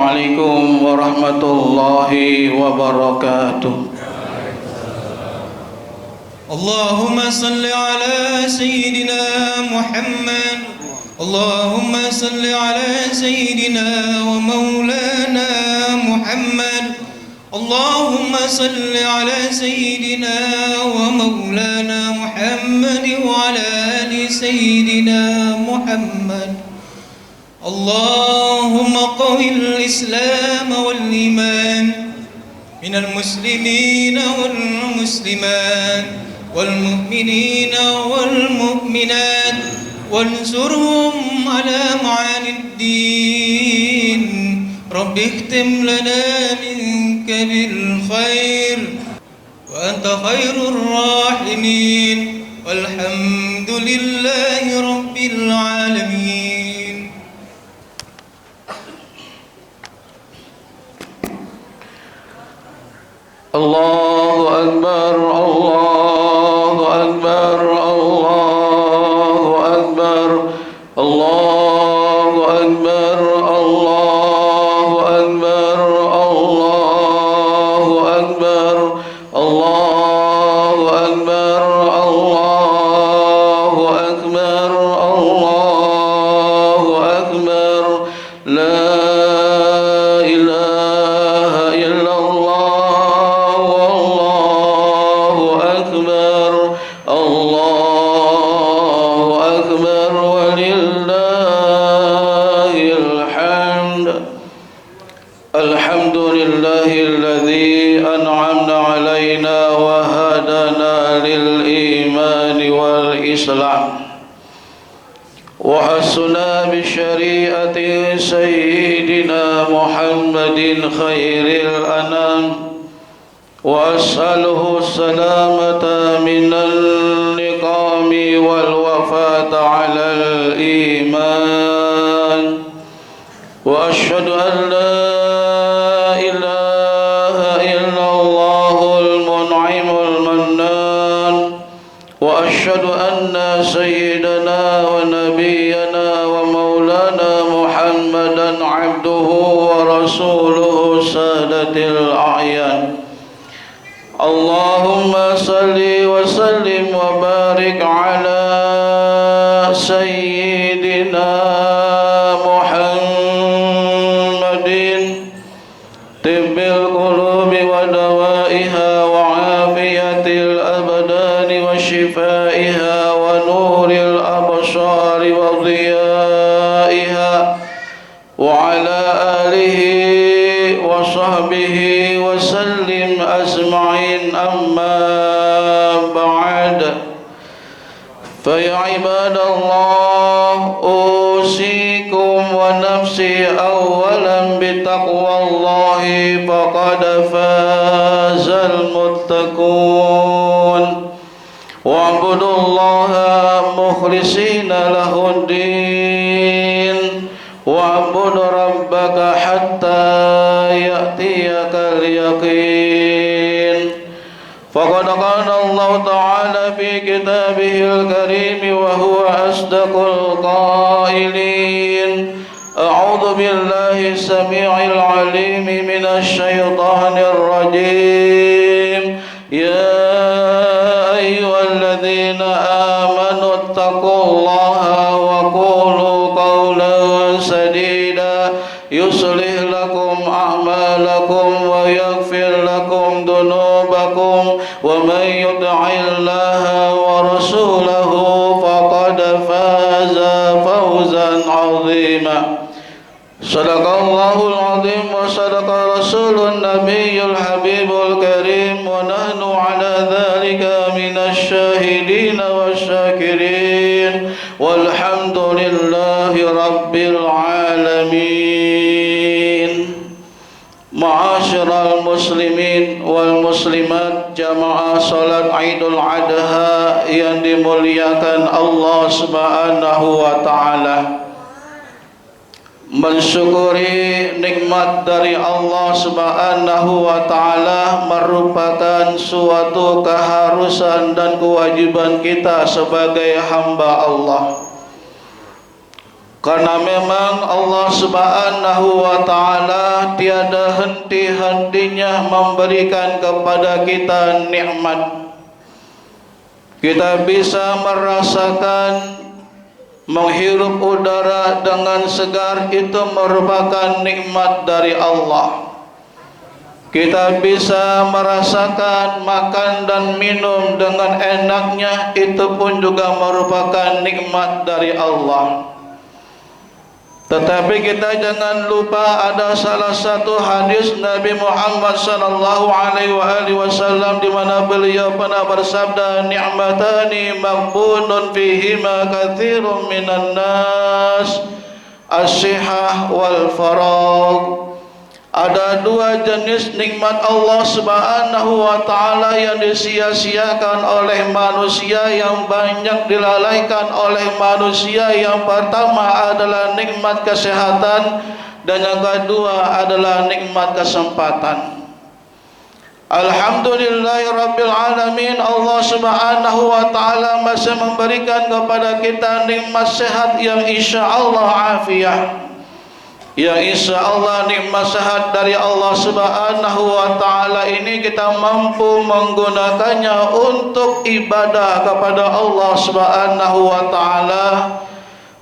Assalamualaikum warahmatullahi wabarakatuh. Allahumma salli ala Sayyidina Muhammad. Allahumma salli ala Sayyidina wa maulana Muhammad. Allahumma salli ala Sayyidina wa maulana Muhammad wa ala ali Sayyidina Muhammad. Allahumma qawil Islam wal iman minal muslimina wal muslimat والمؤمنين والمؤمنات وانصرهم على معاني الدين رب اختم لنا منك بالخير وأنت خير الراحمين والحمد لله رب العالمين. الله أكبر الله أكبر الله أكبر الله أكبر الله أكبر الله أكبر الله أكبر الله أكبر الله أكبر لا إله إلا الله والله أكبر الله أكبر ولله الحمد. الحمد لله الذي أنعم علينا وهدانا للإيمان والإسلام وحسنا بشريعة سيدنا محمد خير الأنام وأسأله السلامة من النقام والوفاة على الإيمان وأشهد أن لا إله إلا الله المنعم المنان وأشهد أن سيدنا ونبينا ومولانا محمدا عبده ورسوله سادة الأعيان. اللهم صل وسلم وبارك على سيدنا محمد طب القلوب ودوائها وعافية الأبدان وشفائها ونور الأبصار وضيائها وعلى آله وصحبه وسلم أجمعين. أما بعد فيا عباد الله أوصيكم ونفسي أولا بتقوى الله فقد فاز المتقون واعبدوا الله مخلصين له الدين واعبد ربك حتى يأتيك اليقين. فقد قال الله تعالى في كتابه الكريم وهو أصدق القائلين: أعوذ بالله السميع العليم من الشيطان الرجيم. يا أيها الذين آمنوا اتقوا الله وقولوا قولا سديدا يصلح لكم أعمالكم ويغفر لكم ذنوبكم ومن يطع الله ورسوله فقد فاز فوزا عظيما. صدق الله العظيم وصدق رسول النبي الحبيب الكريم ونحن على ذلك من الشاهدين والشاكرين والحمد لله رب العالمين. Ma'asyiral muslimin wal muslimat, jamaah salat Idul Adha yang dimuliakan Allah Subhanahu wa taala. Mensyukuri nikmat dari Allah Subhanahu wa taala merupakan suatu keharusan dan kewajiban kita sebagai hamba Allah. Karena memang Allah Subhanahu wa Ta'ala tiada henti-hentinya memberikan kepada kita nikmat. Kita bisa merasakan menghirup udara dengan segar, itu merupakan nikmat dari Allah. Kita bisa merasakan makan dan minum dengan enaknya, itu pun juga merupakan nikmat dari Allah. Tetapi kita jangan lupa ada salah satu hadis Nabi Muhammad sallallahu alaihi wasallam di mana beliau pernah bersabda, ni'matani maghbunun fihima katsirun minan nas, as-sihah wal faragh. Ada dua jenis nikmat Allah Subhanahu wa Ta'ala yang disia-siakan oleh manusia, yang banyak dilalaikan oleh manusia. Yang pertama adalah nikmat kesehatan, dan yang kedua adalah nikmat kesempatan. Alhamdulillahirabbil alamin, Allah Subhanahu wa Ta'ala masih memberikan kepada kita nikmat sehat yang insyaallah afiah, yang insyaallah nikmat sehat dari Allah Subhanahu wa Ta'ala ini kita mampu menggunakannya untuk ibadah kepada Allah Subhanahu wa Ta'ala.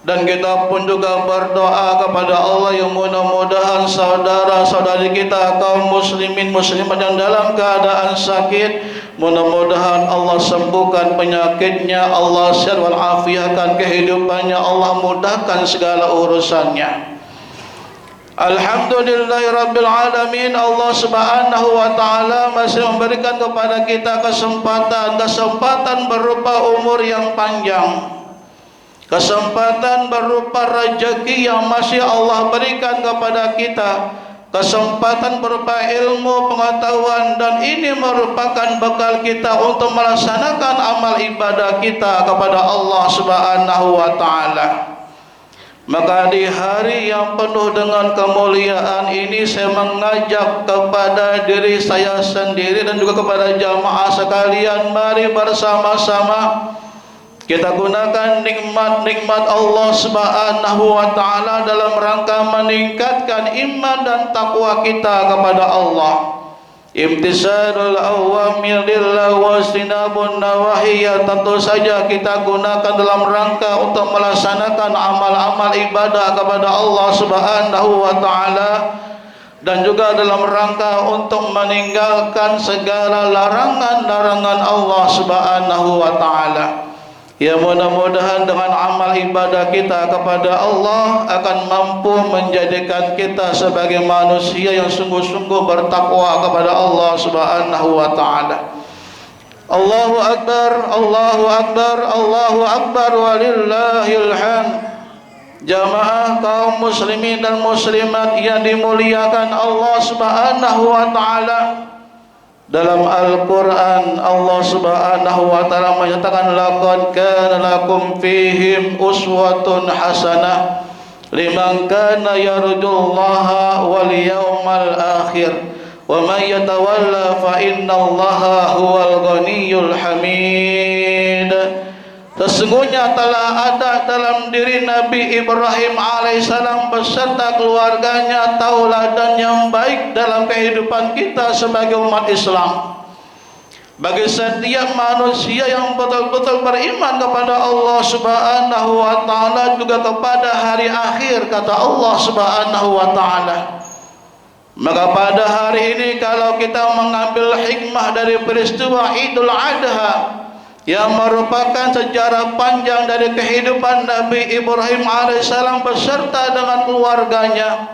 Dan kita pun juga berdoa kepada Allah yang mudah-mudahan saudara-saudari kita kaum muslimin muslimat yang dalam keadaan sakit, mudah-mudahan Allah sembuhkan penyakitnya, Allah sehat walafiatkan kehidupannya, Allah mudahkan segala urusannya. Alhamdulillahirabbil alamin, Allah Subhanahu wa Ta'ala masih memberikan kepada kita kesempatan berupa umur yang panjang, kesempatan berupa rezeki yang masih Allah berikan kepada kita, kesempatan berupa ilmu pengetahuan, dan ini merupakan bekal kita untuk melaksanakan amal ibadah kita kepada Allah Subhanahu wa Ta'ala. Maka di hari yang penuh dengan kemuliaan ini, saya mengajak kepada diri saya sendiri dan juga kepada jamaah sekalian, mari bersama-sama kita gunakan nikmat-nikmat Allah Subhanahu wa Ta'ala dalam rangka meningkatkan iman dan takwa kita kepada Allah. Imtisalul awamir lillah wa istinabun nawahiyah, tentu saja kita gunakan dalam rangka untuk melaksanakan amal-amal ibadah kepada Allah Subhanahu wa Ta'ala, dan juga dalam rangka untuk meninggalkan segala larangan-larangan Allah Subhanahu wa Ta'ala. Ya, mudah-mudahan dengan amal ibadah kita kepada Allah akan mampu menjadikan kita sebagai manusia yang sungguh-sungguh bertakwa kepada Allah Subhanahu wa Ta'ala. Allahu Akbar, Allahu Akbar, Allahu Akbar, walillahil hamd. Jamaah kaum muslimin dan muslimat yang dimuliakan Allah Subhanahu wa Ta'ala, dalam Al-Quran Allah Subhanahu wa Ta'ala menyatakan, laqad kana lakum fihim uswatun hasanah liman kana yarjullaha wal yawmal akhir wa man yatawalla fa innallaha huwal ghaniyyul hamid. Sesungguhnya telah ada dalam diri Nabi Ibrahim alaihissalam beserta keluarganya tauladan yang baik dalam kehidupan kita sebagai umat Islam. Bagi setiap manusia yang betul-betul beriman kepada Allah Subhanahu wa Ta'ala, juga kepada hari akhir, kata Allah Subhanahu wa Ta'ala. Maka pada hari ini kalau kita mengambil hikmah dari peristiwa Idul Adha yang merupakan sejarah panjang dari kehidupan Nabi Ibrahim alaihissalam beserta dengan keluarganya,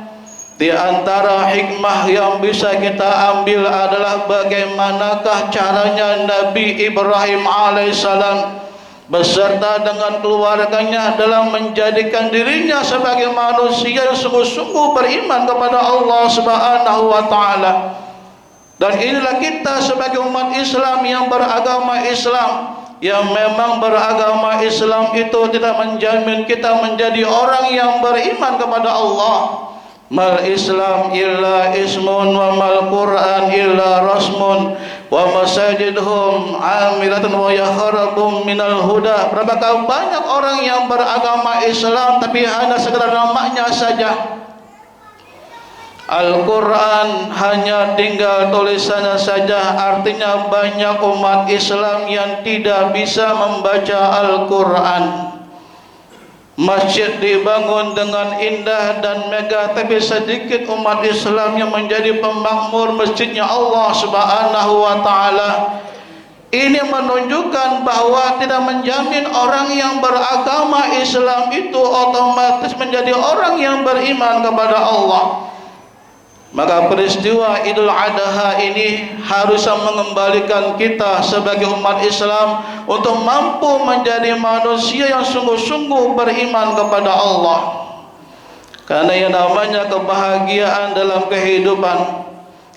di antara hikmah yang bisa kita ambil adalah bagaimanakah caranya Nabi Ibrahim alaihissalam beserta dengan keluarganya dalam menjadikan dirinya sebagai manusia yang sungguh-sungguh beriman kepada Allah Subhanahu wa Ta'ala. Dan inilah kita sebagai umat Islam yang beragama Islam, yang memang beragama Islam itu tidak menjamin kita menjadi orang yang beriman kepada Allah. Mal Islam illa ismun wa mal Quran illa rasmun wa masajidhum amiratun wa yakharabum minal huda. Berapa banyak orang yang beragama Islam tapi hanya sekedar namanya saja. Al-Quran hanya tinggal tulisannya saja, artinya banyak umat Islam yang tidak bisa membaca Al-Quran. Masjid dibangun dengan indah dan megah, tapi sedikit umat Islam yang menjadi pemakmur masjidnya Allah Subhanahu wa Ta'ala. Ini menunjukkan bahwa tidak menjamin orang yang beragama Islam itu otomatis menjadi orang yang beriman kepada Allah. Maka peristiwa Idul Adha ini harus mengembalikan kita sebagai umat Islam untuk mampu menjadi manusia yang sungguh-sungguh beriman kepada Allah. Karena yang namanya kebahagiaan dalam kehidupan,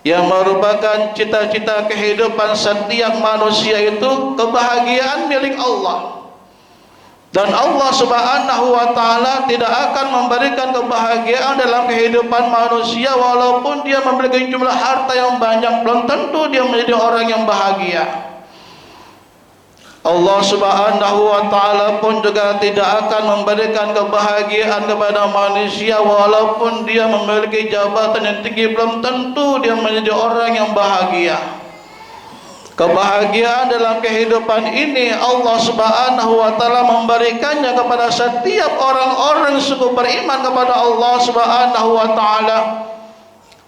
yang merupakan cita-cita kehidupan setiap manusia, itu kebahagiaan milik Allah. Dan Allah Subhanahu wa Ta'ala tidak akan memberikan kebahagiaan dalam kehidupan manusia walaupun dia memiliki jumlah harta yang banyak, belum tentu dia menjadi orang yang bahagia. Allah Subhanahu wa Ta'ala pun juga tidak akan memberikan kebahagiaan kepada manusia walaupun dia memiliki jabatan yang tinggi, belum tentu dia menjadi orang yang bahagia. Kebahagiaan dalam kehidupan ini Allah Subhanahu wa Ta'ala memberikannya kepada setiap orang-orang yang sungguh beriman kepada Allah Subhanahu wa Ta'ala.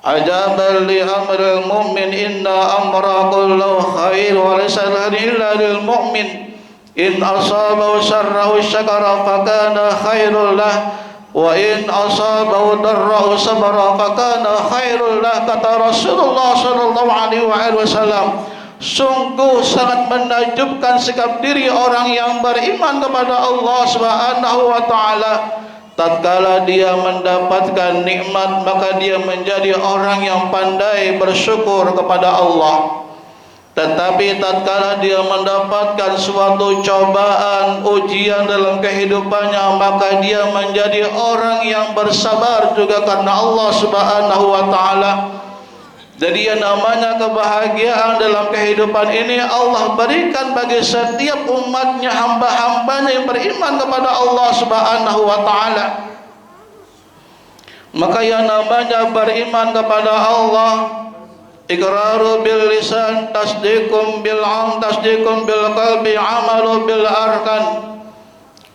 Ajaban li amril mu'min inna amra kullahu khair wa laysa illa lil mu'min in asabahu syarrahu syakara fakana khairul lah wa in asabahu darrahu sabara fakana khairul lah. Kata Rasulullah sallallahu alaihi wasallam, sungguh sangat menakjubkan sikap diri orang yang beriman kepada Allah Subhanahu wa Ta'ala. Tatkala dia mendapatkan nikmat, maka dia menjadi orang yang pandai bersyukur kepada Allah. Tetapi tatkala dia mendapatkan suatu cobaan, ujian dalam kehidupannya, maka dia menjadi orang yang bersabar juga karena Allah Subhanahu wa Ta'ala. Jadi yang namanya kebahagiaan dalam kehidupan ini Allah berikan bagi setiap umatnya, hamba-hambanya yang beriman kepada Allah Subhanahu wa Ta'ala. Maka yang namanya beriman kepada Allah, iqraru bil lisan, tasdiqum bil qalbi, amalu bil arkan.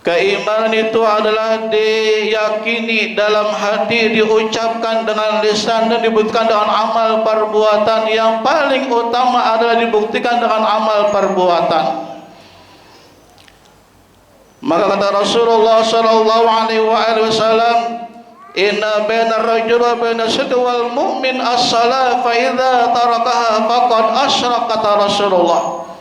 Keimanan itu adalah diyakini dalam hati, diucapkan dengan lisan, dan dibuktikan dengan amal perbuatan. Yang paling utama adalah dibuktikan dengan amal perbuatan. Maka kata Rasulullah sallallahu alaihi wasallam, inna bainar rajuli wa bainas sidqi wal mu'min as-salah fa idza tarakaha faqad asyraka. Kata Rasulullah,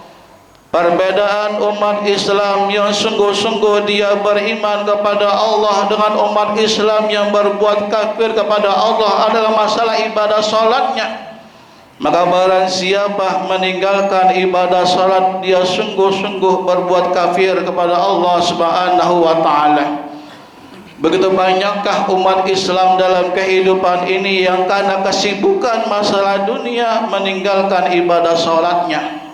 perbedaan umat Islam yang sungguh-sungguh dia beriman kepada Allah dengan umat Islam yang berbuat kafir kepada Allah adalah masalah ibadah salatnya. Maka barang siapa meninggalkan ibadah salat, dia sungguh-sungguh berbuat kafir kepada Allah Subhanahu wa Ta'ala. Begitu banyakkah umat Islam dalam kehidupan ini yang karena kesibukan masalah dunia meninggalkan ibadah salatnya.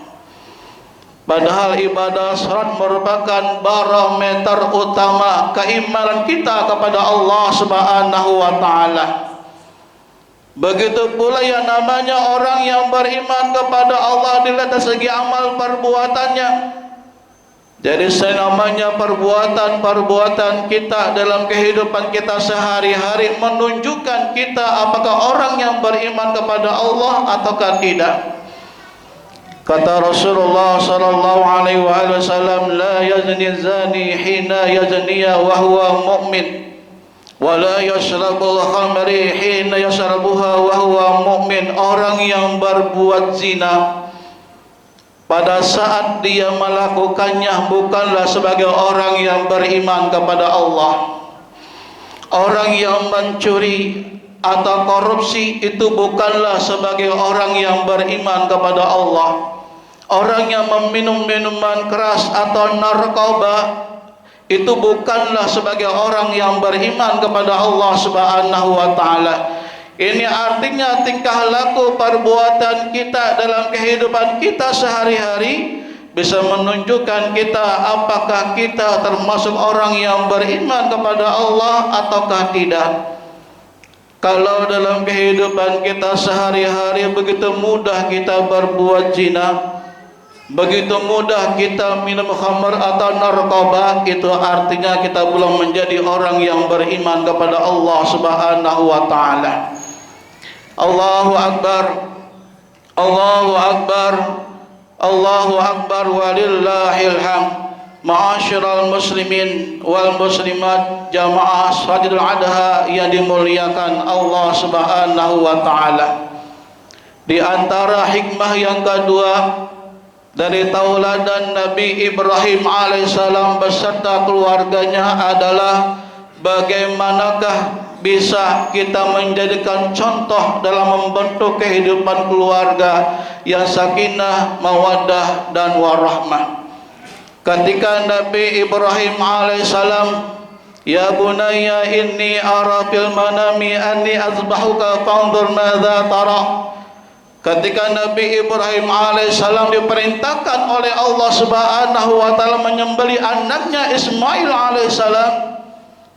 Padahal ibadah salat merupakan barometer utama keimanan kita kepada Allah Subhanahu wa Ta'ala. Begitu pula yang namanya orang yang beriman kepada Allah dilihat dari segi amal perbuatannya. Jadi namanya perbuatan kita dalam kehidupan kita sehari-hari menunjukkan kita apakah orang yang beriman kepada Allah ataukah tidak. Kata Rasulullah sallallahu alaihi wasallam, la yazni zani hina yazniya wa huwa mu'min wa la yashrabul khamri hina yashrabuha wa huwa mu'min. Orang yang berbuat zina pada saat dia melakukannya bukanlah sebagai orang yang beriman kepada Allah. Orang yang mencuri atau korupsi itu bukanlah sebagai orang yang beriman kepada Allah. Orang yang meminum minuman keras atau narkoba itu bukanlah sebagai orang yang beriman kepada Allah Subhanahu wa Ta'ala. Ini artinya tingkah laku perbuatan kita dalam kehidupan kita sehari-hari bisa menunjukkan kita apakah kita termasuk orang yang beriman kepada Allah ataukah tidak. Kalau dalam kehidupan kita sehari-hari begitu mudah kita berbuat zina, begitu mudah kita minum khamr atau narkoba, itu artinya kita belum menjadi orang yang beriman kepada Allah Subhanahu wa taala. Allahu akbar, Allahu akbar, Allahu akbar walillahil hamd. Ma'asyiral muslimin wal muslimat, jamaah Salatul Adha yang dimuliakan Allah Subhanahu wa taala. Di antara hikmah yang kedua dari tauladan Nabi Ibrahim alaihissalam beserta keluarganya adalah bagaimanakah bisa kita menjadikan contoh dalam membentuk kehidupan keluarga yang sakinah, mawaddah dan warahmah. Ketika Nabi Ibrahim alaihissalam, ya bunayya inni ara fil manami anni azbahuka fanzur madza tara. Ketika Nabi Ibrahim alaihissalam diperintahkan oleh Allah Subhanahu wa taala menyembelih anaknya Ismail alaihissalam,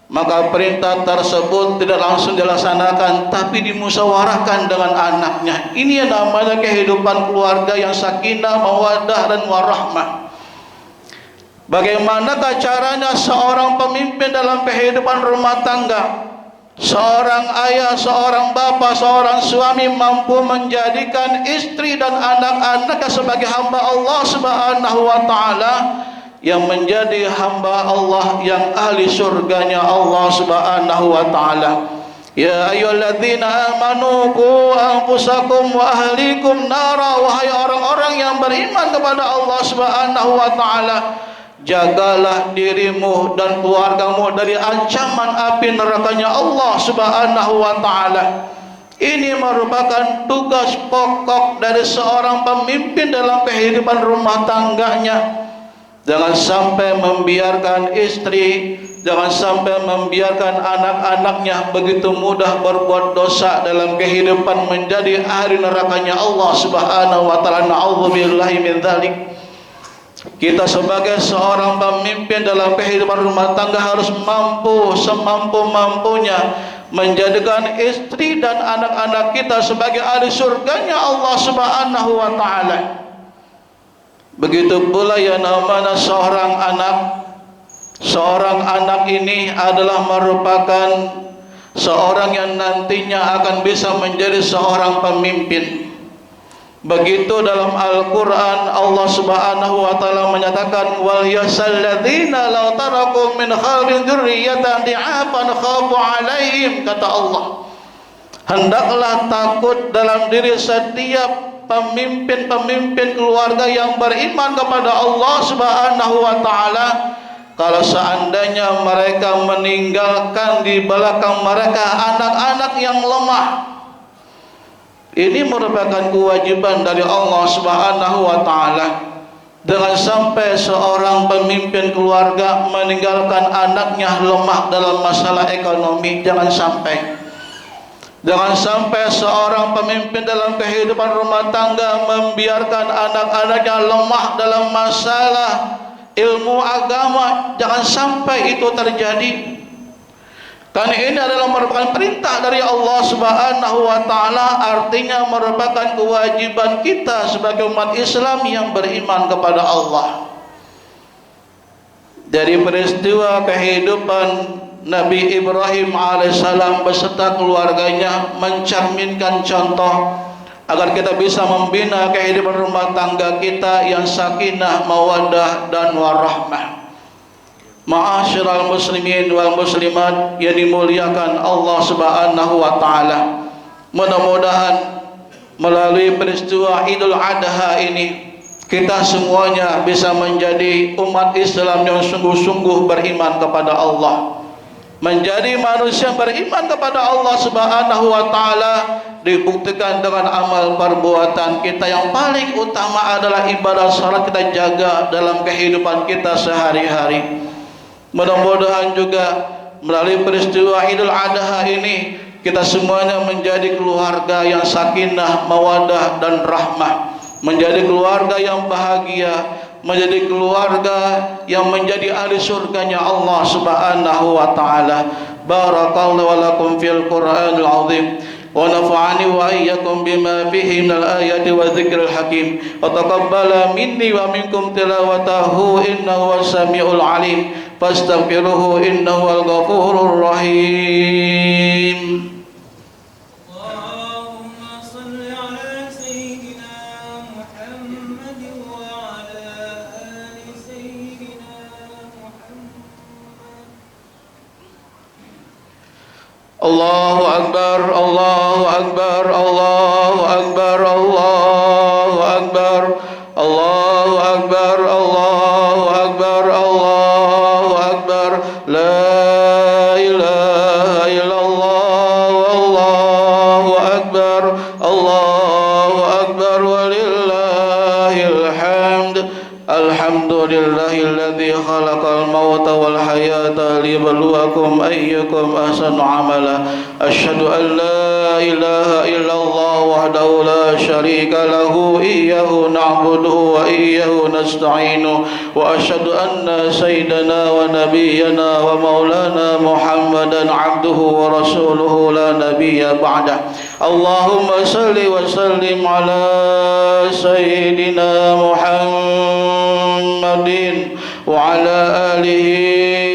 maka perintah tersebut tidak langsung dilaksanakan tapi dimusyawarahkan dengan anaknya. Ini yang namanya kehidupan keluarga yang sakinah, mawaddah dan warahmah. Bagaimanakah caranya seorang pemimpin dalam kehidupan rumah tangga? Seorang ayah, seorang bapa, seorang suami mampu menjadikan istri dan anak-anaknya sebagai hamba Allah Subhanahu wa taala, yang menjadi hamba Allah yang ahli surganya Allah Subhanahu wa taala. Ya ayyuhalladzina amanu qu anfusakum wa ahlikum nara, wahai orang-orang yang beriman kepada Allah Subhanahu wa taala, jagalah dirimu dan keluargamu dari ancaman api nerakanya Allah Subhanahu wa taala. Ini merupakan tugas pokok dari seorang pemimpin dalam kehidupan rumah tangganya. Jangan sampai membiarkan istri, jangan sampai membiarkan anak-anaknya begitu mudah berbuat dosa dalam kehidupan menjadi ahli nerakanya Allah Subhanahu wa taala. Na'udzubillahi min dzalik. Kita sebagai seorang pemimpin dalam kehidupan rumah tangga harus mampu semampu-mampunya menjadikan istri dan anak-anak kita sebagai ahli surganya Allah Subhanahu wa taala. Begitu pula yang namanya seorang anak. Seorang anak ini adalah merupakan seorang yang nantinya akan bisa menjadi seorang pemimpin. Begitu dalam Al-Quran Allah Subhanahu wa ta'ala menyatakan, wal yasalladzina law taraku min khalfihim dzurriyyatan di'afan khafu 'alaihim, kata Allah, hendaklah takut dalam diri setiap pemimpin-pemimpin keluarga yang beriman kepada Allah Subhanahu wa ta'ala, kalau seandainya mereka meninggalkan di belakang mereka anak-anak yang lemah. Ini merupakan kewajiban dari Allah Subhanahu wa taala. Jangan sampai seorang pemimpin keluarga meninggalkan anaknya lemah dalam masalah ekonomi. Jangan sampai. Jangan sampai seorang pemimpin dalam kehidupan rumah tangga membiarkan anak-anaknya lemah dalam masalah ilmu agama. Jangan sampai itu terjadi. Karena ini adalah merupakan perintah dari Allah Subhanahu wa taala, artinya merupakan kewajiban kita sebagai umat Islam yang beriman kepada Allah. Dari peristiwa kehidupan Nabi Ibrahim alaihissalam beserta keluarganya mencerminkan contoh agar kita bisa membina kehidupan rumah tangga kita yang sakinah, mawaddah dan warahmah. Ma'asyiral muslimin wal muslimat yang dimuliakan Allah Subhanahu wa taala. Mudah-mudahan melalui peristiwa Idul Adha ini kita semuanya bisa menjadi umat Islam yang sungguh-sungguh beriman kepada Allah. Menjadi manusia beriman kepada Allah Subhanahu wa taala dibuktikan dengan amal perbuatan kita. Yang paling utama adalah ibadah salat kita jaga dalam kehidupan kita sehari-hari. Mudah-mudahan juga melalui peristiwa Idul Adha ini kita semuanya menjadi keluarga yang sakinah, mawadah dan rahmah, menjadi keluarga yang bahagia, menjadi keluarga yang menjadi ahli surganya Allah Subhanahu wa taala. Barakallahu wa lakum fil Qur'anil azim. ونفعني وإياكم بما فيه من الآيات والذكر الحكيم وتقبل مني ومنكم تلاوته إنه هو السميع العليم فاستغفروه إنه هو الغفور الرحيم. اللهم صل على سيدنا محمد وعلى آل سيدنا محمد. الله أكبر الله أكبر الله أكبر الله أكبر الله أكبر الله أكبر الله أكبر لا إله إلا الله والله أكبر الله أكبر ولله الحمد. الحمد لله الذي خلق الموت والحياة ليبلوكم أيكم أحسن عملا. أشهد أن لا إله إلا الله وحده لا شريك له إياه نعبده وإياه نستعين وأشهد أن سيدنا ونبينا ومولانا محمدا عبده ورسوله لا نبي بعده. اللهم صل وسلم على سيدنا محمد وعلى آله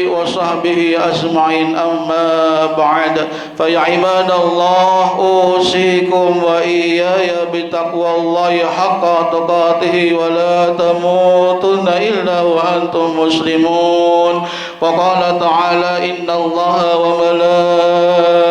وصحبه أجمعين. أما بعد فيا عباد الله أوصيكم وإياي بتقوى الله حق تقاته ولا تموتن إلا وأنتم مسلمون. وقال تعالى إن الله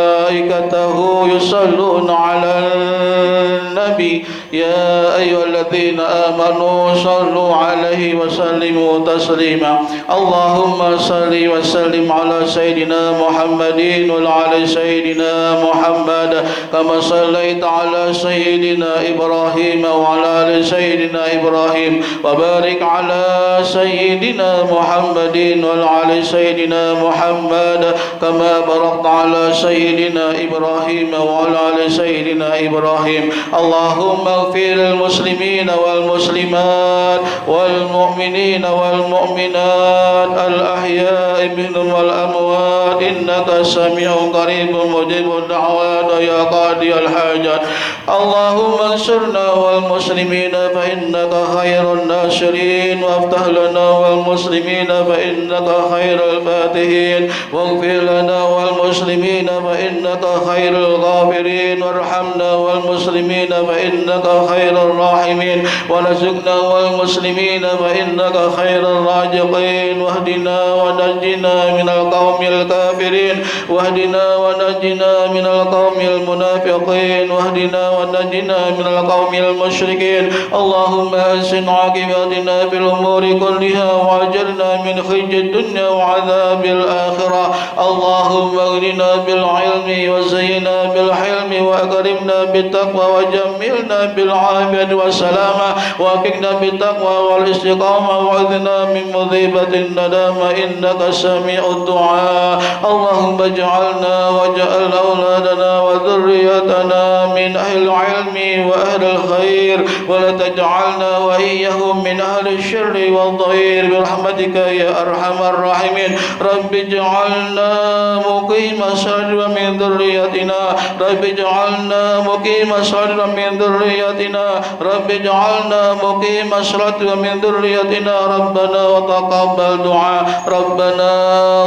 وملائكته يصلون على النبي يا أيها الذين آمنوا صلوا عليه وسلموا تسليما. اللهم صل وسلم على سيدنا محمد وعلى سيدنا محمد كما صليت على سيدنا إبراهيم وعلى آل سيدنا إبراهيم وبارك على سيدنا محمد وعلى سيدنا محمد كما باركت على سيدنا إبراهيم وعلى آل سيدنا إبراهيم. اللهم اغفر للمسلمين والمسلمات والمؤمنين والمؤمنات الأحياء منهم والأموات إنك سميع قريب مجيب الدعوات يا قاضي الحاجات. اللهم انصرنا والمسلمين فإنك خير الناصرين وافتح لنا والمسلمين فإنك خير الفاتحين واغفر لنا والمسلمين فإنك خير الغافرين وارحمنا والمسلمين فإنك خير الراحمين ورزقنا والمسلمين فإنك خير الرازقين واهدنا ونجنا من القوم الكافرين واهدنا ونجنا من القوم المنافقين واهدنا ونجنا من القوم المشركين. اللهم أحسن عاقبتنا في الأمور كلها وأجرنا من خزي الدنيا وعذاب الآخرة. اللهم اغننا بالعلم وزينا بالحلم وأكرمنا بالتقوى وجملنا بالعافية والسلامة وأكرمنا بالتقوى والاستقامة وأعذنا من مصيبة الندامة إنك سميع الدعاء. اللهم اجعلنا واجعل أولادنا وذريتنا من أهل العلم وأهل الخير ولا تجعلنا وإياهم من أهل الشر والضير برحمتك يا أرحم الراحمين. رب اجعلنا مقيم الصلاة ومن ذريتنا رب اجعلنا مقيم الصلاة ومن ذريتنا رب اجعلنا مقيم الصلاة ومن ذريتنا ربنا وتقبل دعاء. ربنا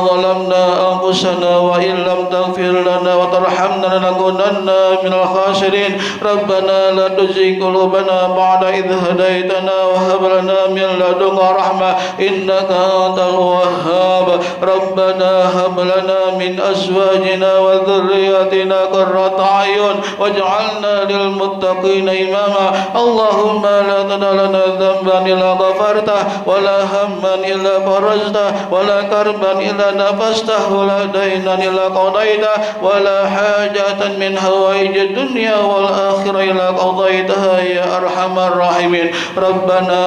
ظلمنا أنفسنا وإن لم تغفر لنا وترحمنا لنكونن من الخاسرين. ربنا لا تزغ قلوبنا بعد إذ هديتنا وهب لنا من لدنك رحمة إنك أنت الوهاب. ربنا هب لنا من أزواجنا وذرياتنا قرة أعين واجعلنا للمتقين إماما اللهم لا تدع لنا ذنبا إلا غفرته ولا هما إلا فرجته ولا كربا إلا نفسته ولا دينا إلا قضيته ولا حاجة من هوائج الدنيا والآخرة إلا قضيتها يا أرحم الراحمين ربنا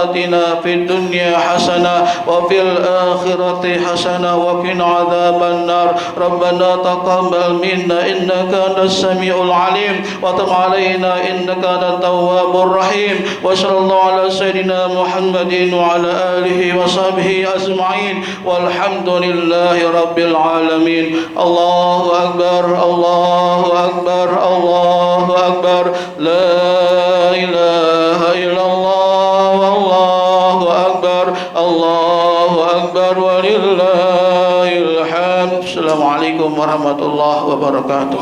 آتنا في الدنيا حسنة وفي الآخرة حسنة وقنا عذاب النار ربنا تقبل منا إنك أنت السميع العليم وتب علينا إنك أنت التواب الرحيم وصلى الله على سيدنا محمد وعلى آله وصحبه أجمعين والحمد لله رب العالمين الله أكبر الله أكبر الله أكبر لا إله إلا الله والله أكبر الله أكبر ولله الحمد السلام عليكم ورحمة الله وبركاته